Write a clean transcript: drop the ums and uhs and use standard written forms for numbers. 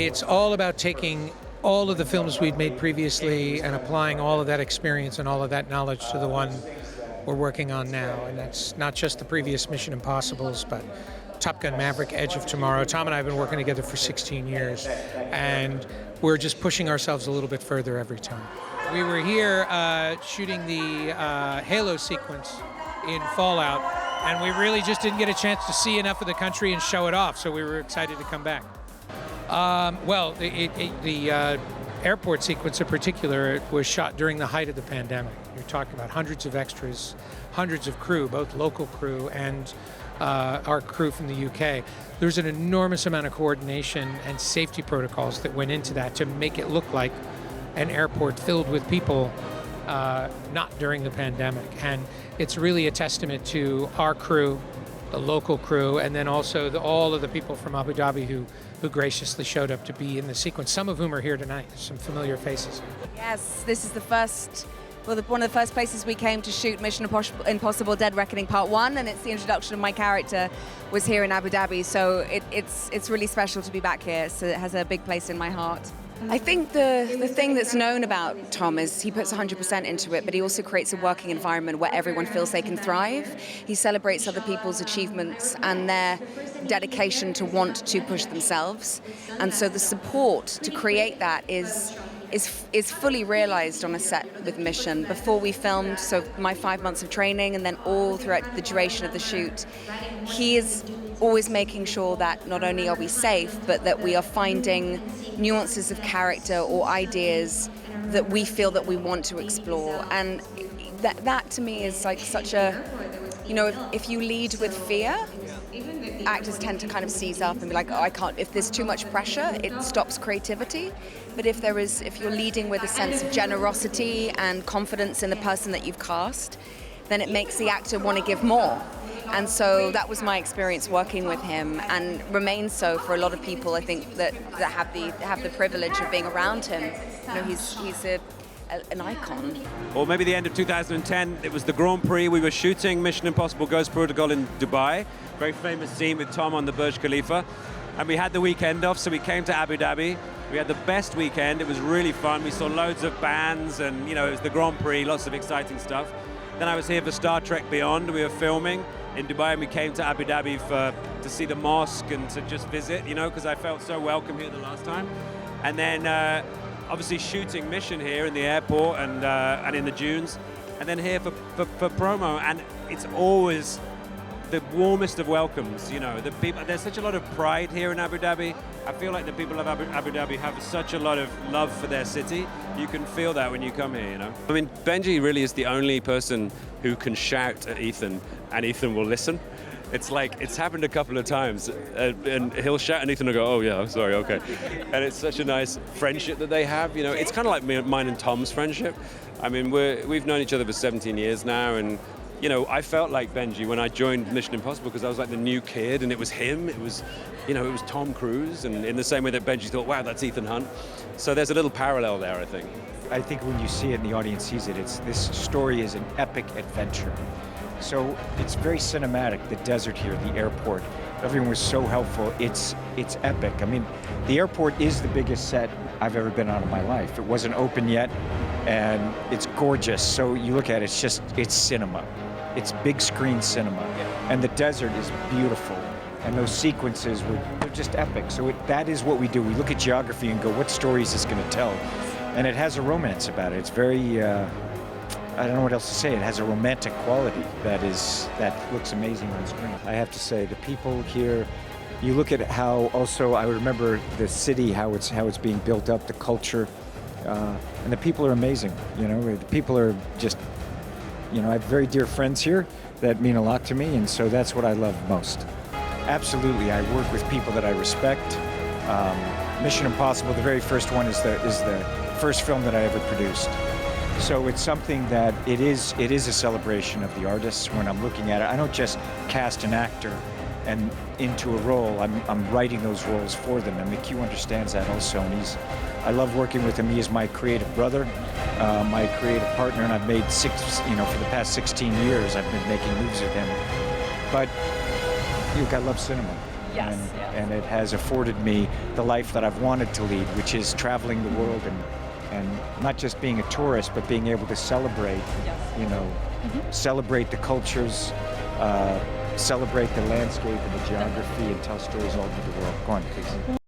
It's all about taking all of the films we'd made previously and applying all of that experience and all of that knowledge to the one we're working on now. And that's not just the previous Mission Impossibles, but Top Gun Maverick, Edge of Tomorrow. Tom and I have been working together for 16 years, and we're just pushing ourselves a little bit further every time. We were here shooting the Halo sequence in Fallout, and we really just didn't get a chance to see enough of the country and show it off, so we were excited to come back. Well, the airport sequence in particular was shot during the height of the pandemic. You're talking about hundreds of extras, hundreds of crew, both local crew and our crew from the UK. There's an enormous amount of coordination and safety protocols that went into that to make it look like an airport filled with people, not during the pandemic. And it's really a testament to our crew, the local crew, and then also all of the people from Abu Dhabi who graciously showed up to be in the sequence, some of whom are here tonight. Some familiar faces. Yes, this is the first, one of the first places we came to shoot Mission Impossible Dead Reckoning Part 1, and it's the introduction of my character was here in Abu Dhabi, so it's really special to be back here, so it has a big place in my heart. I think the thing that's known about Tom is he puts 100% into it, but he also creates a working environment where everyone feels they can thrive. He celebrates other people's achievements and their dedication to want to push themselves. And so the support to create that is fully realized on a set with Mission. Before we filmed, so my 5 months of training and then all throughout the duration of the shoot, he is always making sure that not only are we safe, but that we are finding nuances of character or ideas that we feel that we want to explore. And that to me is like such a, if you lead with fear, actors tend to kind of seize up and be like, oh, I can't, if there's too much pressure, it stops creativity. But if you're leading with a sense of generosity and confidence in the person that you've cast, then it makes the actor want to give more. And so that was my experience working with him, and remains so for a lot of people, I think, that have the privilege of being around him. He's an icon. Or maybe the end of 2010, it was the Grand Prix. We were shooting Mission Impossible Ghost Protocol in Dubai. Very famous scene with Tom on the Burj Khalifa. And we had the weekend off, so we came to Abu Dhabi. We had the best weekend. It was really fun. We saw loads of bands, and it was the Grand Prix, lots of exciting stuff. Then I was here for Star Trek Beyond. We were filming in Dubai, and we came to Abu Dhabi to see the mosque and to just visit, because I felt so welcome here the last time. And then obviously shooting Mission here in the airport and in the dunes, and then here for promo, and it's always the warmest of welcomes. The people, there's such a lot of pride here in Abu Dhabi. I feel like the people of Abu Dhabi have such a lot of love for their city. You can feel that when you come here, I mean, Benji really is the only person who can shout at Ethan and Ethan will listen. It's like, it's happened a couple of times, and he'll shout and Ethan will go, oh yeah, I'm sorry, okay. And it's such a nice friendship that they have, It's kind of like mine and Tom's friendship. I mean, we've known each other for 17 years now, and I felt like Benji when I joined Mission Impossible, because I was like the new kid, and it was him, it was Tom Cruise, and in the same way that Benji thought, wow, that's Ethan Hunt. So there's a little parallel there, I think. I think when you see it and the audience sees it, this story is an epic adventure. So it's very cinematic, the desert here, the airport. Everyone was so helpful. It's epic. I mean, the airport is the biggest set I've ever been on in my life. It wasn't open yet, and it's gorgeous. So you look at it, it's cinema. It's big screen cinema. And the desert is beautiful. And those sequences they're just epic. So that is what we do. We look at geography and go, what story is this going to tell? And it has a romance about it. It's very, I don't know what else to say. It has a romantic quality that looks amazing on screen. I have to say, the people here, you look at how also, I remember the city, how it's being built up, the culture, and the people are amazing. The people are just, I have very dear friends here that mean a lot to me, and so that's what I love most. Absolutely, I work with people that I respect. Mission Impossible, the very first one, is the first film that I ever produced. So it's something that it is a celebration of the artists. When I'm looking at it, I don't just cast an actor and into a role. I'm writing those roles for them, and McHugh understands that also. And I love working with him. He is my creative brother, my creative partner, and I've made for the past 16 years, I've been making movies with him. But I love cinema. Yes, and, yes. and it has afforded me the life that I've wanted to lead, which is traveling the world and not just being a tourist, but being able to celebrate, you know, celebrate the cultures, celebrate the landscape and the geography, and tell stories all over the world. Go on, please.